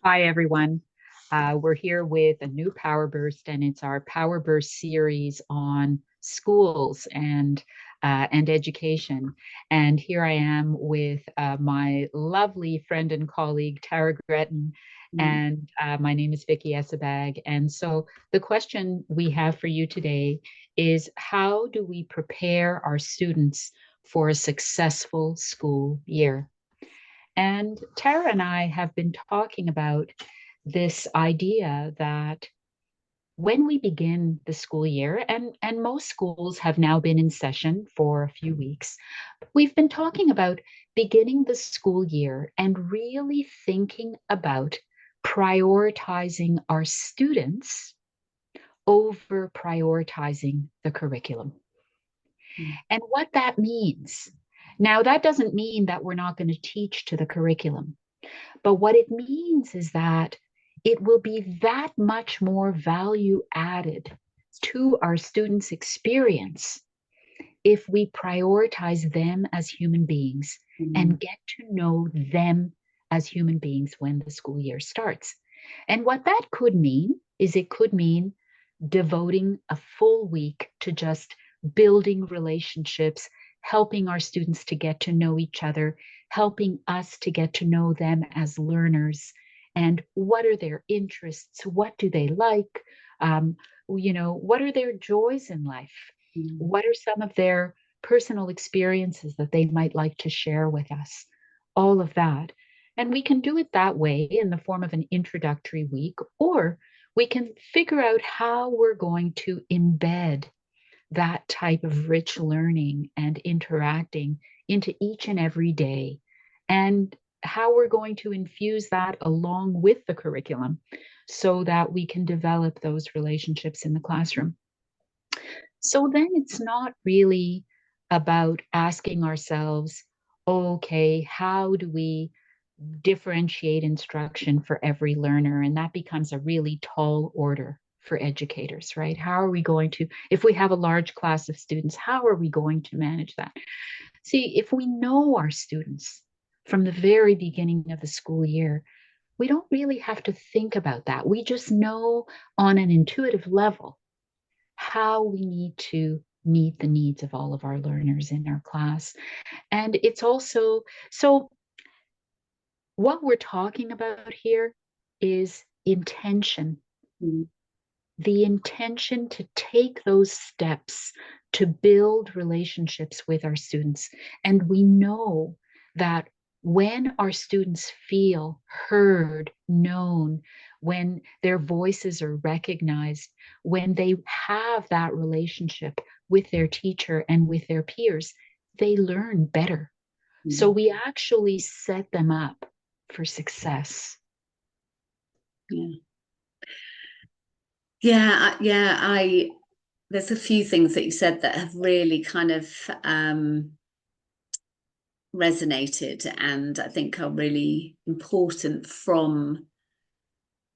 Hi, everyone. We're here with a new Power Burst, and it's our Power Burst series on schools and education. And here I am with my lovely friend and colleague, Tara Gretton, and my name is Vicky Essebag. And so the question we have for you today is, how do we prepare our students for a successful school year? And Tara and I have been talking about this idea that when we begin the school year, and most schools have now been in session for a few weeks, we've been talking about beginning the school year and really thinking about prioritizing our students over prioritizing the curriculum. And what that means. Now, that doesn't mean that we're not going to teach to the curriculum. But what it means is that it will be that much more value added to our students' experience if we prioritize them as human beings and get to know them as human beings when the school year starts. And what that could mean is it could mean devoting a full week to just building relationships, helping our students to get to know each other, helping us to get to know them as learners, and what are their interests, what do they like, what are their joys in life, what are some of their personal experiences that they might like to share with us, all of that. And we can do it that way in the form of an introductory week, or we can figure out how we're going to embed that type of rich learning and interacting into each and every day, and how we're going to infuse that along with the curriculum so that we can develop those relationships in the classroom. So then it's not really about asking ourselves, okay, how do we differentiate instruction for every learner? And that becomes a really tall order for educators, right? How are we going to, if we have a large class of students, how are we going to manage that? See, if we know our students from the very beginning of the school year, we don't really have to think about that. We just know on an intuitive level how we need to meet the needs of all of our learners in our class. And it's also, so what we're talking about here is intention. The intention to take those steps to build relationships with our students. And we know that when our students feel heard, known, when their voices are recognized, when they have that relationship with their teacher and with their peers, they learn better. So we actually set them up for success. There's a few things that you said that have really kind of resonated, and I think are really important from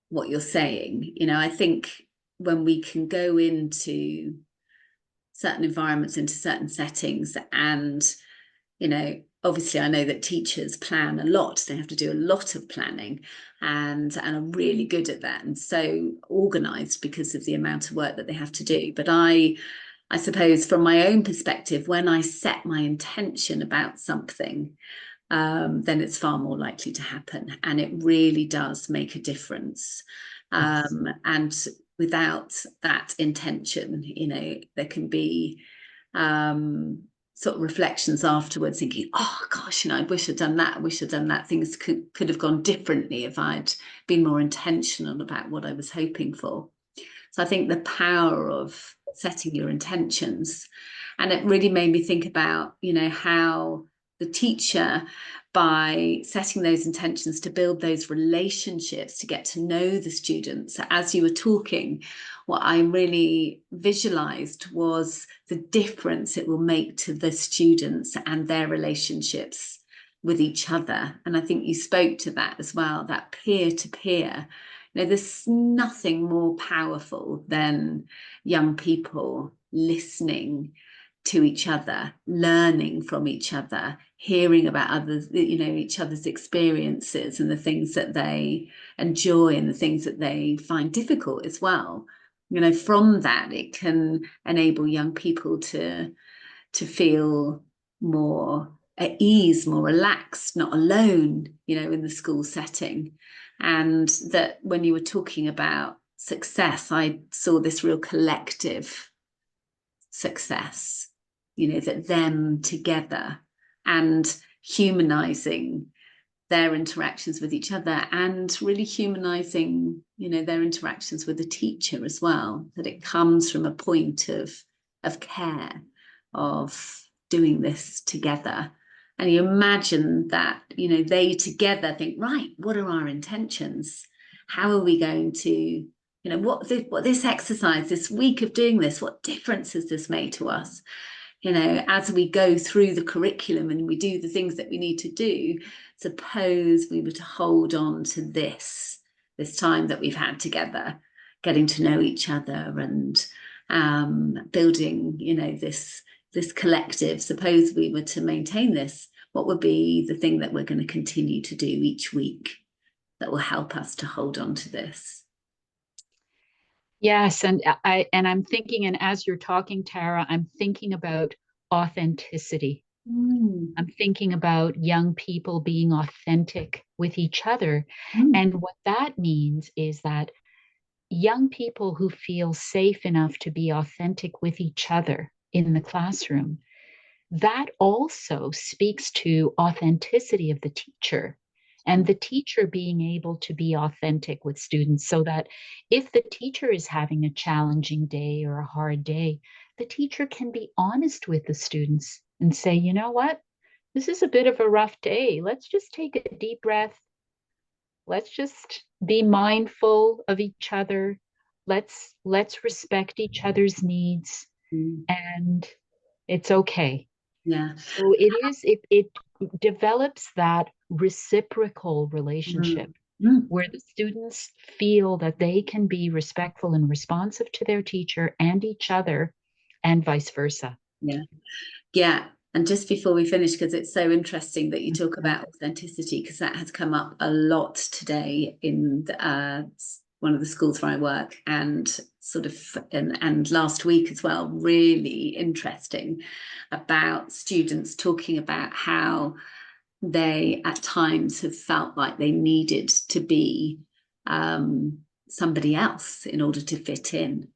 what you're saying. I think when we can go into certain environments, into certain settings, and obviously I know that teachers plan a lot. They have to do a lot of planning and are really good at that, and so organized because of the amount of work that they have to do. But I suppose from my own perspective, when I set my intention about something, then it's far more likely to happen, and it really does make a difference. And without that intention, there can be sort of reflections afterwards, thinking, oh gosh, I wish I'd done that, I wish I'd done that. Things could have gone differently if I'd been more intentional about what I was hoping for. So I think the power of setting your intentions, and it really made me think about, how the teacher, by setting those intentions to build those relationships, to get to know the students. As you were talking, what I really visualized was the difference it will make to the students and their relationships with each other. And I think you spoke to that as well, that peer-to-peer. There's nothing more powerful than young people listening to each other, learning from each other, hearing about others, each other's experiences and the things that they enjoy and the things that they find difficult as well. From that, it can enable young people to feel more at ease, more relaxed, not alone, in the school setting. And that when you were talking about success, I saw this real collective success, that them together and humanizing their interactions with each other and really humanizing, their interactions with the teacher as well, that it comes from a point of care, of doing this together. And you imagine that, they together think, right, what are our intentions? How are we going to, what this exercise, this week of doing this, what difference has this made to us? As we go through the curriculum and we do the things that we need to do, suppose we were to hold on to this time that we've had together, getting to know each other and building, this collective. Suppose we were to maintain this, what would be the thing that we're going to continue to do each week that will help us to hold on to this? Yes, and I'm thinking, and as you're talking, Tara, I'm thinking about authenticity. I'm thinking about young people being authentic with each other. And what that means is that young people who feel safe enough to be authentic with each other in the classroom, that also speaks to authenticity of the teacher and the teacher being able to be authentic with students, so that if the teacher is having a challenging day or a hard day, the teacher can be honest with the students and say, you know what, this is a bit of a rough day. Let's just take a deep breath. Let's just be mindful of each other. Let's respect each other's needs, and it's okay. Yeah. So it develops that reciprocal relationship where the students feel that they can be respectful and responsive to their teacher and each other, and vice versa. Yeah. Yeah. And just before we finish, because it's so interesting that you talk about authenticity, because that has come up a lot today in one of the schools where I work, and and last week as well, really interesting, about students talking about how they at times have felt like they needed to be somebody else in order to fit in,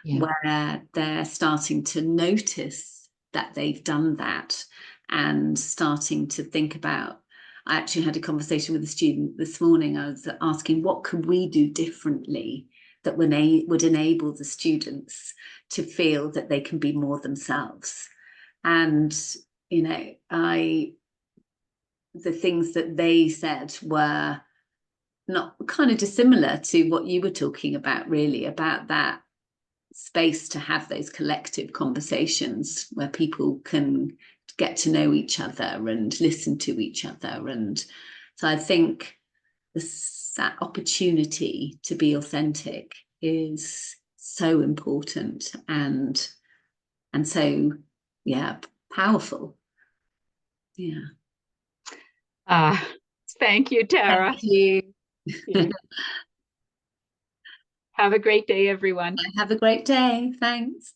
Yeah. where they're starting to notice that they've done that and starting to think about. I actually had a conversation with a student this morning. I was asking, what could we do differently that would enable the students to feel that they can be more themselves? And, the things that they said were not kind of dissimilar to what you were talking about, really, about that space to have those collective conversations where people can get to know each other and listen to each other. And so I think that opportunity to be authentic is so important and so, yeah, powerful. Yeah. Thank you, Tara. Thank you. Yeah. Have a great day, everyone. Have a great day. Thanks.